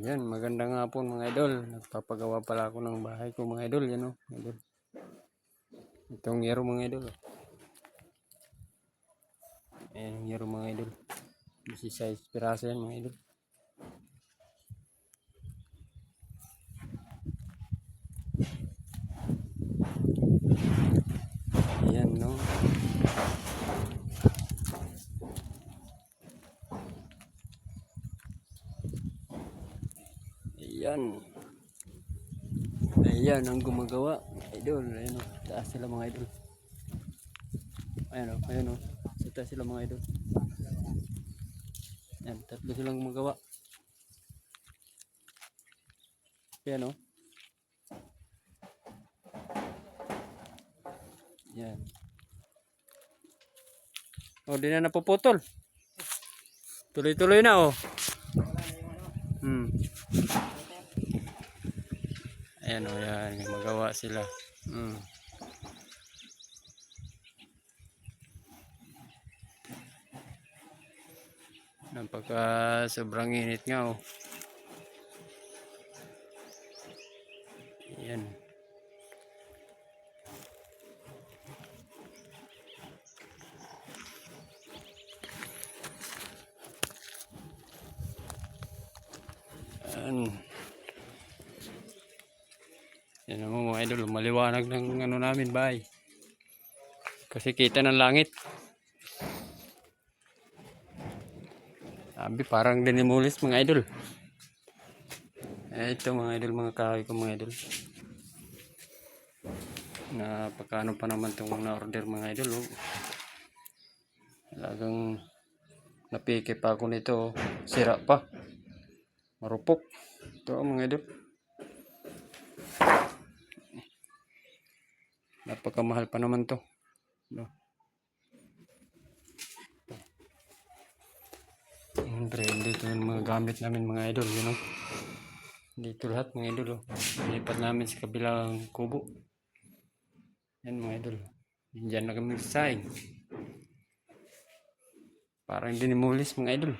Yan, magandang hapon mga idol. Nagpapagawa pala ako ng bahay ko mga idol. Yan o, idol. Itong yero mga idol. Ayan yung yero mga idol. 16 piraso yan mga idol. Ayan no. Ayan. Ayan ang gumagawa. Idol, ayan o. Taas sila mga idol. Ayan o, ayan o. Sa taas sila mga idol. Ayan, tatlo silang gumagawa. Ayan o. Ayan. O, di na napuputol. Tuloy-tuloy na o. Ayan o, yan. Magawa sila. Napaka sobrang init nga o. Ayan. Yan mo mga idol, maliwanag ng ano namin bahay. Kasi kita ng langit. Sabi parang dinimulis mga idol. Ito mga idol, mga kahoy ko mga idol. Napakaano pa naman itong na-order mga idol. Oh. Talagang napike pa ako nito. Sira pa. Marupok. Ito mga idol. Napakamahal pa naman to. No. Dito yung mga gamit namin mga idol, you know. Dito lahat mga idol, oh. Lipat namin sa kabilang kubo. Yan mga idol. Diyan na kami saing. Parang dinimulis mga idol.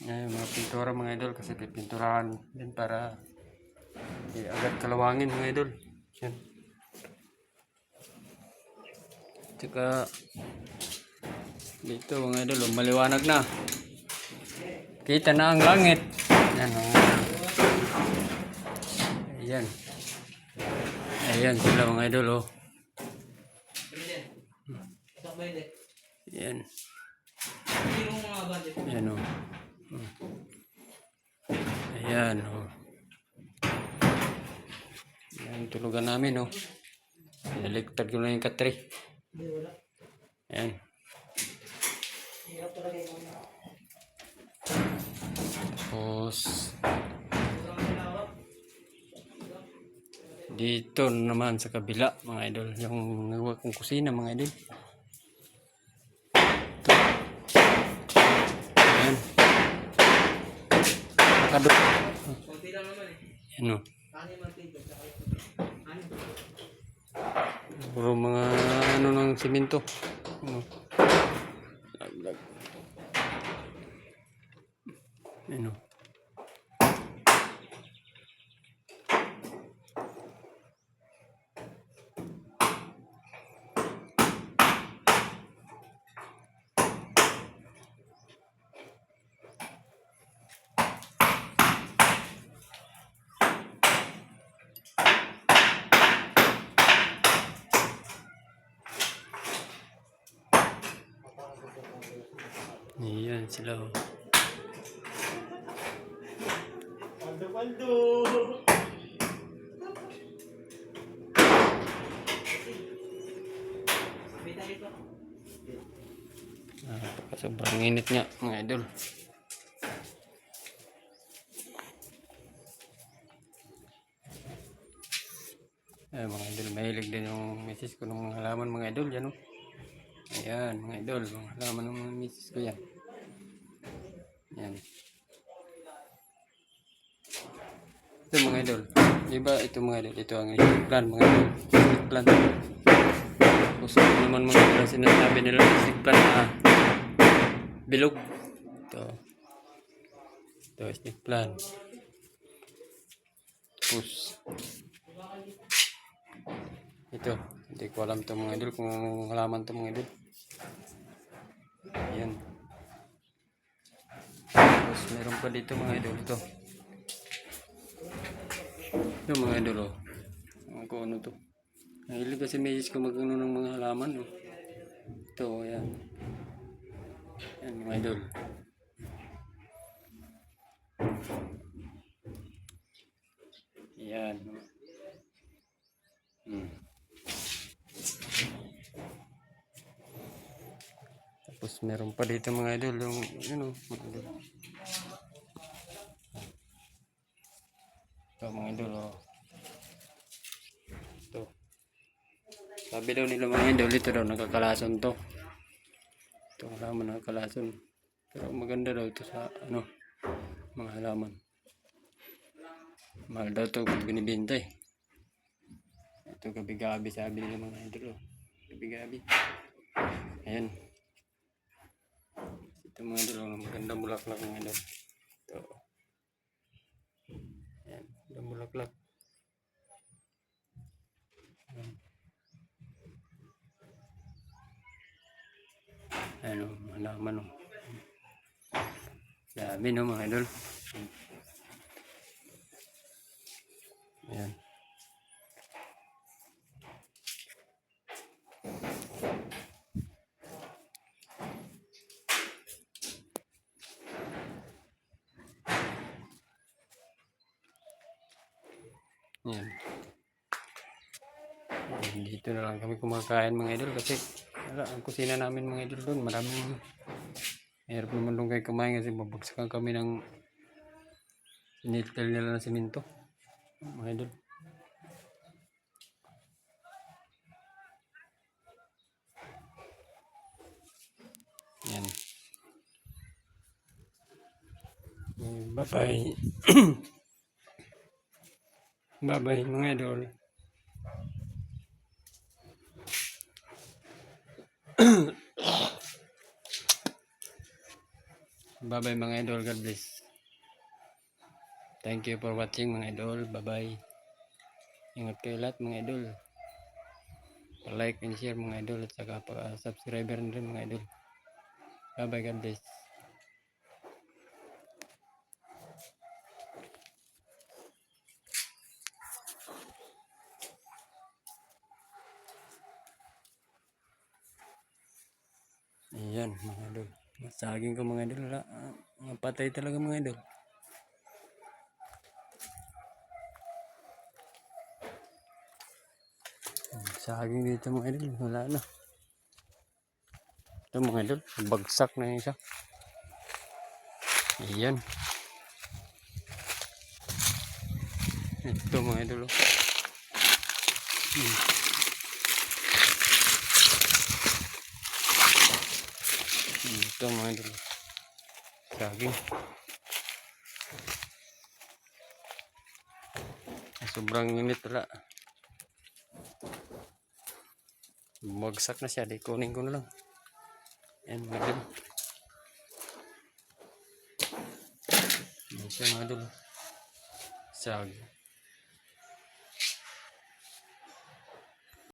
Yan mga pintura mga idol, kasi pipinturahan din para agad kalawangin mga idol. Yan. Tsaka dito mga idol, maliwanag na. Kita na ang langit. Yan mga idol. Ayan. Ayan sila mga idol oh. Ayan. Ayan oh. Ayan oh. Ayan tulugan namin oh. Naliktad ko na yung katri. Ayan. Tapos dito naman sa kabila mga idol, yung nagawa kong kusina mga idol. Ayan. Nakadot. Ayan o. Puro mga ano ng simento. Laglag. Ayan o. Ayan sila oh. Sobrang init nga mga idol. Ayan mga idol, mahilig din yung misis ko ng mga halaman mga idol yan oh. Ayan mga idol, mga halaman ng mga misis ko yan. Ayan. Ito mga idol, diba ito mga idol, ito ang snake plant mga idol. Snake plant. Gusto naman mga idol, sinasabi nila snake plant na bilog. Ito. Ito, snake plant. Tapos, ito, hindi ko alam ito mga idol kung halaman ito mga idol. Ayan. Tapos, meron pa dito mga idol ito. Ito mga idol oh. Kung ano to. Nahilig kasi message ko magano ng mga halaman oh. Ito, ayan. Ayan mga idol. Ayan. Tapos meron pa dito mga idol yung ano, mga idol. Ito mga idol oh. Ito. Sabi daw nila mga idol, ito daw nakakalason to. Ito halaman nakakalason. Pero maganda daw ito sa ano, mga halaman. Mahal daw ito kung binibenta eh. Ito gabi-gabi sabi nila mga idol oh. Gabi-gabi. Ayan. Ito mga idol oh, maganda bulaklak mga idol. Ito. Ayan, maganda bulaklak. Ano, halaman oh. Dami no mga idol. Ayan. Ayan. Dito na lang kami kumakain mga idol kasi wala, ang kusina namin mga idol doon maraming hirap naman doon kayo kumain kasi babagsakan kami ng sinitel nila na siminto mga idol. Yan. Bye bye. Bye bye mga idol. Bye bye mga idol, God bless. Thank you for watching mga idol. Bye bye. Ingat kayo lahat mga idol. Pa-like and share mga idol at saka pa-subscriber na rin mga idol. Bye bye, God bless. Ayan mga idol. Saging ko mga idol. Patay talaga mga idol. Saging dito mga idol. Wala na. Ito mga idol. Bagsak na yung isa. Ayan. Ito mga idol. Ito mga idol. Saging. Sobrang init wala. Bagsak na siya. Di kunin ko na lang. Ayan mga idol. Ayan siya mga idol. Saging.